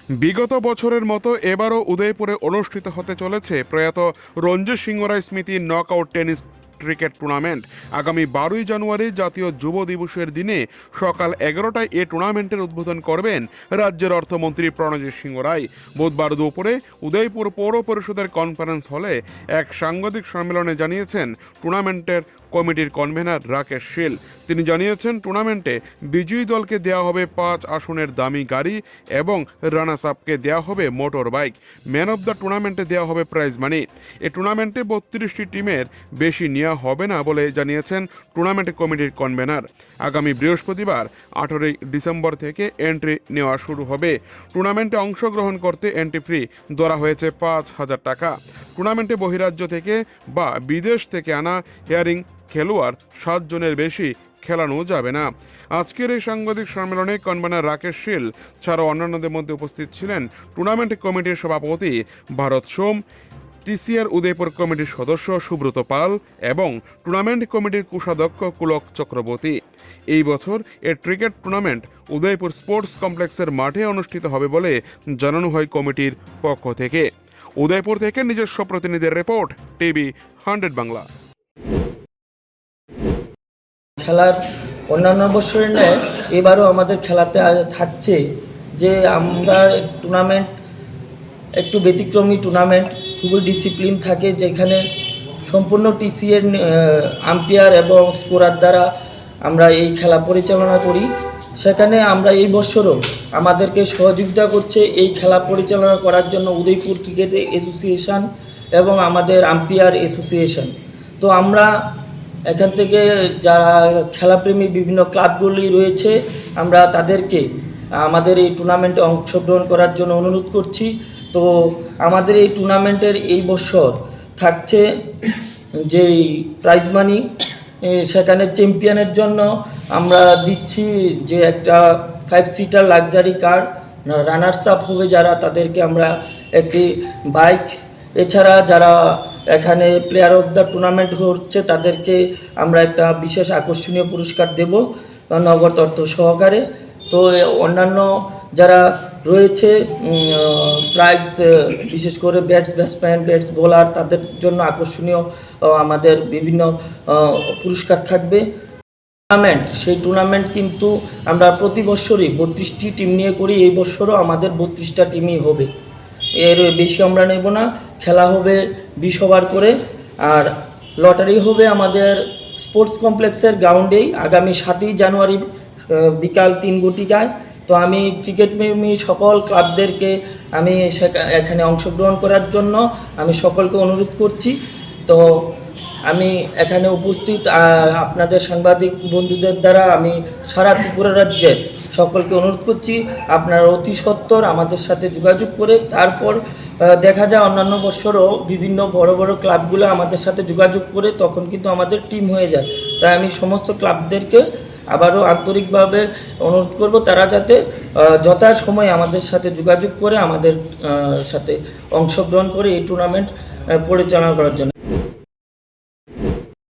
বিগত বছরের মতো এবারও উদয়পুরে অনুষ্ঠিত হতে চলেছে প্রয়াত রঞ্জিত সিংহ রায় স্মৃতি নকআউট টেনিস ক্রিকেট টুর্নামেন্ট। আগামী 12ই জানুয়ারি জাতীয় যুব দিবসের দিনে সকাল 11টায় এ টুর্নামেন্টের উদ্বোধন করবেন রাজ্যের অর্থমন্ত্রী প্রণজিৎ সিংহ রায়। বুধবার দুপুরে উদয়পুর পৌর পরিষদের কনফারেন্স হলে এক সাংবাদিক সম্মেলনে জানিয়েছেন টুর্নামেন্টের কমিটির কনভেনার রাকেশ শীল। তিনি জানিয়েছেন টুর্নামেন্টে বিজয়ী দলকে দেওয়া হবে 5 আসনের দামি গাড়ি এবং রানার্স আপকে দেওয়া হবে motor bike. Man of the টুর্নামেন্টে দেওয়া হবে প্রাইজ মানি। এই টুর্নামেন্টে 32টি টিমের বেশি নেওয়া হবে না বলে জানিয়েছেন টুর্নামেন্ট কমিটির কনভেনার। আগামী বৃহস্পতিবার 18 ডিসেম্বর থেকে এন্ট্রি নেওয়া শুরু হবে। টুর্নামেন্টে অংশগ্রহণ করতে এন্ট্রি ফি ধরা হয়েছে 5,000 টাকা। টুর্নামেন্টে বহিরাজ্য থেকে বা বিদেশ থেকে আনা হেয়ারিং খেলোয়াড় 7 জনের বেশি খেলানো যাবে না। আজকের এই সাংবাদিক সম্মেলনে কনভেনার রাকেশ শীল ছাড়াও অন্যান্যদের মধ্যে উপস্থিত ছিলেন টুর্নামেন্ট কমিটির সভাপতি ভারত সোম, টিসিআর উদয়পুর কমিটির সদস্য সুব্রত পাল এবং টুর্নামেন্ট কমিটির কোষাধ্যক্ষ পুলক চক্রবর্তী। এই বছর এর ক্রিকেট টুর্নামেন্ট উদয়পুর স্পোর্টস কমপ্লেক্সের মাঠে অনুষ্ঠিত হবে বলে জানানো হয় কমিটির পক্ষ থেকে। উদয়পুর থেকে নিজস্ব প্রতিনিধির রিপোর্ট, টিভি 100 বাংলা। খেলার অন্যান্য বছরের ন্যায় এবারও আমাদের খেলাতে থাকছে যে আমরা টুর্নামেন্ট একটু ব্যতিক্রমী টুর্নামেন্ট, খুবই ডিসিপ্লিন থাকে, যেখানে সম্পূর্ণ টিসিএর আম্পায়ার এবং স্কোরার দ্বারা আমরা এই খেলা পরিচালনা করি। সেখানে আমরা এই বছরও আমাদেরকে সহযোগিতা করছে এই খেলা পরিচালনা করার জন্য উদয়পুর ক্রিকেট অ্যাসোসিয়েশন এবং আমাদের আম্পায়ার অ্যাসোসিয়েশন। তো আমরা এখান থেকে যারা খেলাপ্রেমী বিভিন্ন ক্লাবগুলি রয়েছে আমরা তাদেরকে আমাদের এই টুর্নামেন্টে অংশগ্রহণ করার জন্য অনুরোধ করছি। তো আমাদের এই টুর্নামেন্টের এই বছর থাকছে যেই প্রাইজ মানি, সেখানে চ্যাম্পিয়নের জন্য আমরা দিচ্ছি যে একটা 5 seater luxury car, runners up হবে যারা তাদেরকে আমরা একটি বাইক, এছাড়া যারা এখানে প্লেয়ার অফ দ্য টুর্নামেন্ট হচ্ছে তাদেরকে আমরা একটা বিশেষ আকর্ষণীয় পুরস্কার দেব নগদ অর্থ সহকারে। তো অন্যান্য যারা রয়েছে প্রাইজ, বিশেষ করে ব্যাটসম্যান, বোলার, তাদের জন্য আকর্ষণীয় আমাদের বিভিন্ন পুরস্কার থাকবে। সেই টুর্নামেন্ট কিন্তু আমরা প্রতি বছরই 32টি টিম নিয়ে করি। এই বছরও আমাদের 32টা টিমই হবে, এর বেশি আমরা নেব না। খেলা হবে 20 ওভার করে, আর লটারি হবে আমাদের স্পোর্টস কমপ্লেক্সের গ্রাউন্ডেই আগামী 7ই জানুয়ারি বিকাল 3 ঘটিকায়। তো আমি ক্রিকেট প্রেমী সকল ক্লাবদেরকে আমি এখানে অংশগ্রহণ করার জন্য আমি সকলকে অনুরোধ করছি। তো আমি এখানে উপস্থিত আপনাদের সাংবাদিক বন্ধুদের দ্বারা আমি সারা ত্রিপুরা রাজ্যের সকলকে অনুরোধ করছি আপনারা অতি সত্বর আমাদের সাথে যোগাযোগ করে, তারপর দেখা যায় অন্যান্য বছরও বিভিন্ন বড় বড় ক্লাবগুলো আমাদের সাথে যোগাযোগ করে তখন কিন্তু আমাদের টিম হয়ে যায়। তাই আমি সমস্ত ক্লাবদেরকে আবারও আন্তরিকভাবে অনুরোধ করব তারা যাতে যথাসময়ে আমাদের সাথে যোগাযোগ করে আমাদের সাথে অংশগ্রহণ করে এই টুর্নামেন্ট পরিচালনা করার জন্য।